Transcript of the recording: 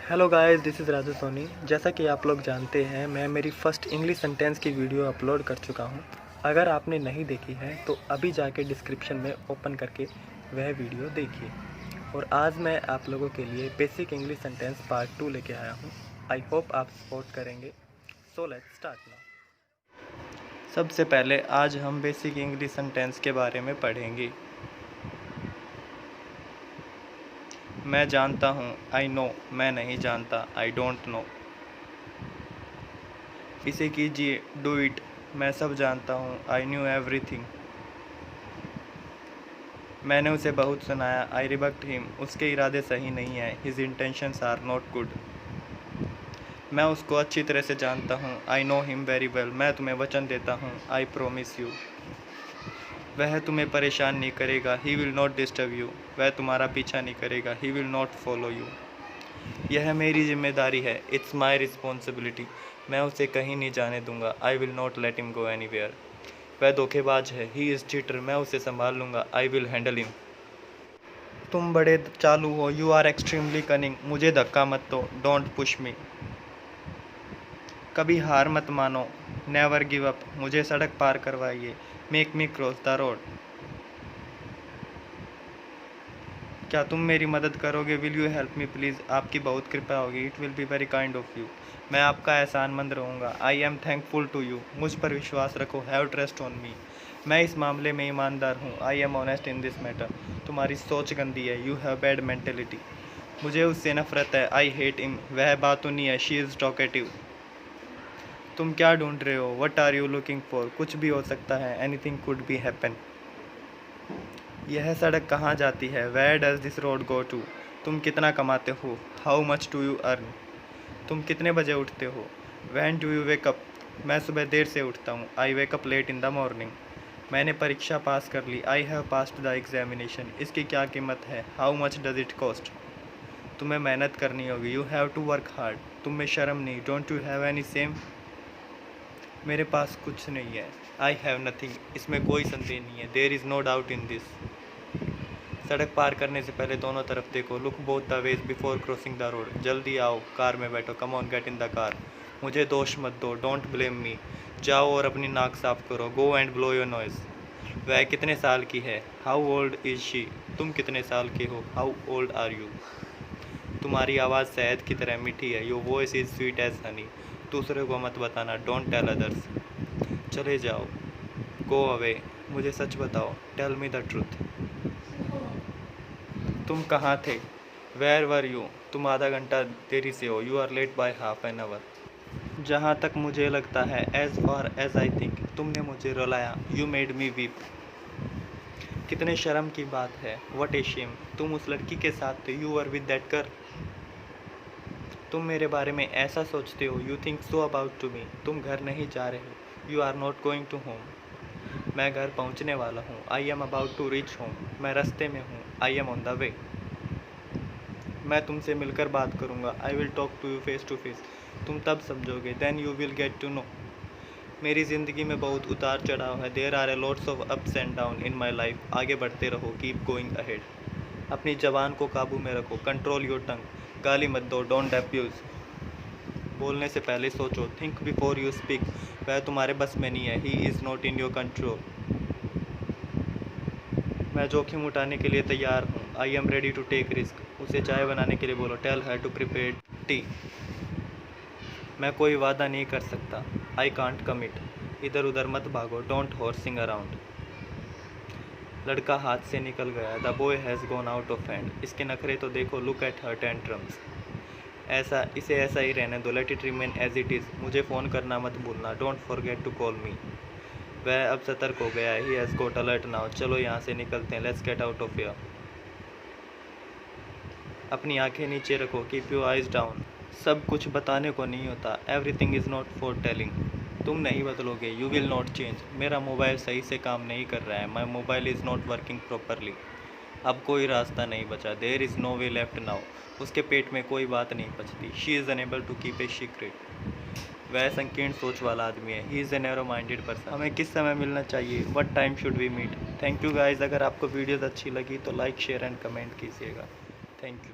Hello guys, this is Raju Soni. जैसा कि आप लोग जानते हैं, मैं मेरी फ़र्स्ट इंग्लिश सेंटेंस की वीडियो अपलोड कर चुका हूं। अगर आपने नहीं देखी है तो अभी जाके डिस्क्रिप्शन में ओपन करके वह वीडियो देखिए। और आज मैं आप लोगों के लिए बेसिक इंग्लिश सेंटेंस पार्ट 2 लेके आया हूं। आई होप आप सपोर्ट करेंगे। So let's start now. सबसे पहले आज हम बेसिक इंग्लिश सेंटेंस के बारे में पढ़ेंगे। मैं जानता हूँ, आई नो। मैं नहीं जानता, आई डोंट नो। इसे कीजिए, डू इट। मैं सब जानता हूँ, आई न्यू एवरीथिंग। मैंने उसे बहुत सुनाया, आई रिबक्ट हिम। उसके इरादे सही नहीं हैं, his intentions are not good. मैं उसको अच्छी तरह से जानता हूँ, I know him very well. मैं तुम्हें वचन देता हूँ, आई प्रोमिस यू। वह तुम्हें परेशान नहीं करेगा, he will not disturb you. वह तुम्हारा पीछा नहीं करेगा, he will not follow you. यह मेरी जिम्मेदारी है, इट्स माई रिस्पॉन्सिबिलिटी। मैं उसे कहीं नहीं जाने दूंगा, I will not let him go anywhere. वह धोखेबाज है, ही इज़ चीटर। मैं उसे संभाल लूँगा, आई विल हैंडल हिम। तुम बड़े चालू हो, यू आर एक्सट्रीमली कनिंग। मुझे धक्का मत दो, डोंट पुश मी। कभी हार मत मानो, नेवर गिव अप। मुझे सड़क पार करवाइए, make me cross the road. क्या तुम मेरी मदद करोगे, will you help me please. आपकी बहुत कृपा होगी, it will be very kind of you. मैं आपका एहसानमंद रहूँगा, I am thankful to you. मुझ पर विश्वास रखो, हैव ट्रस्ट ऑन मी। मैं इस मामले में ईमानदार हूँ, I M honest in this matter. तुम्हारी सोच गंदी है, यू हैव बैड मेंटेलिटी। मुझे उससे नफरत है, आई हेट हिम। वह बातूनी है, शी इज़ टॉकेटिव। तुम क्या ढूंढ रहे हो, what are you looking for. कुछ भी हो सकता है, एनीथिंग कुड बी हैपन। यह सड़क कहाँ जाती है, where does this road go to. तुम कितना कमाते हो, how much do you earn. तुम कितने बजे उठते हो, when do you wake up. मैं सुबह देर से उठता हूँ, I wake up late in the morning. मैंने परीक्षा पास कर ली, I have passed the examination. इसकी क्या कीमत है, how much does it cost. तुम्हें मेहनत करनी होगी, you have to work hard. तुम में शर्म नहीं, don't you have any same. मेरे पास कुछ नहीं है, आई हैव नथिंग। इसमें कोई संदेह नहीं है, there is no doubt in this. सड़क पार करने से पहले दोनों तरफ देखो, look both the ways before crossing the road. जल्दी आओ, कार में बैठो, come on get in the car. मुझे दोष मत दो, डोंट ब्लेम मी। जाओ और अपनी नाक साफ करो, go and blow your noise. वह कितने साल की है, हाउ ओल्ड इज शी। तुम कितने साल के हो, हाउ ओल्ड आर यू। तुम्हारी आवाज़ शहद की तरह मीठी है, your voice is sweet as honey. दूसरे को मत बताना, डोंट टेल अदर्स। चले जाओ, गो अवे। मुझे सच बताओ, टेल मी द ट्रूथ। तुम कहाँ थे, वेयर वर यू। तुम आधा घंटा देरी से हो, you are late by half an hour. जहाँ तक मुझे लगता है, as far as I think. तुमने मुझे रुलाया, यू मेड मी वीप। कितने शर्म की बात है, वट ए शेम। तुम उस लड़की के साथ थे, you are with that girl. तुम मेरे बारे में ऐसा सोचते हो, you think so about to me. तुम घर नहीं जा रहे, you are not going to home. मैं घर पहुंचने वाला हूँ, I am about to reach home. मैं रास्ते में हूँ, I am on the way. मैं तुमसे मिलकर बात करूँगा, I will talk to you face to face. तुम तब समझोगे, then you will get to know. मेरी ज़िंदगी में बहुत उतार चढ़ाव है, there are a lots of ups and down in my life. आगे बढ़ते रहो, कीप गोइंग अहेड। अपनी ज़बान को काबू में रखो, कंट्रोल योर टंग। गाली मत दो, डोंट अब्यूज़। बोलने से पहले सोचो, थिंक बिफोर यू स्पीक। वह तुम्हारे बस में नहीं है, he is not in your control. मैं जोखिम उठाने के लिए तैयार हूँ, I am ready to take risk. उसे चाय बनाने के लिए बोलो, tell her to prepare tea. मैं कोई वादा नहीं कर सकता, आई कांट कमिट। इधर उधर मत भागो, डोंट हॉर्सिंग अराउंड। लड़का हाथ से निकल गया, the boy has gone out of hand. इसके नखरे तो देखो, लुक एट हर टेंट्रम्स। इसे ऐसा ही रहने दो, let it remain as it is. मुझे फ़ोन करना मत भूलना, don't forget to call me. वह अब सतर्क हो गया है, he has got alert now. चलो यहाँ से निकलते हैं, let's get out of here. अपनी आंखें नीचे रखो, कीप योर आइज डाउन। सब कुछ बताने को नहीं होता, everything is not for telling. तुम नहीं बदलोगे, यू विल नॉट चेंज। मेरा मोबाइल सही से काम नहीं कर रहा है, my mobile is not working properly. अब कोई रास्ता नहीं बचा, there is no way left now. उसके पेट में कोई बात नहीं बचती, she is unable to keep a secret. वह संकीर्ण सोच वाला आदमी है, he is a narrow minded person. हमें किस समय मिलना चाहिए, what time should we meet. Thank you guys. अगर आपको वीडियोज़ अच्छी लगी तो लाइक शेयर एंड कमेंट कीजिएगा। Thank you.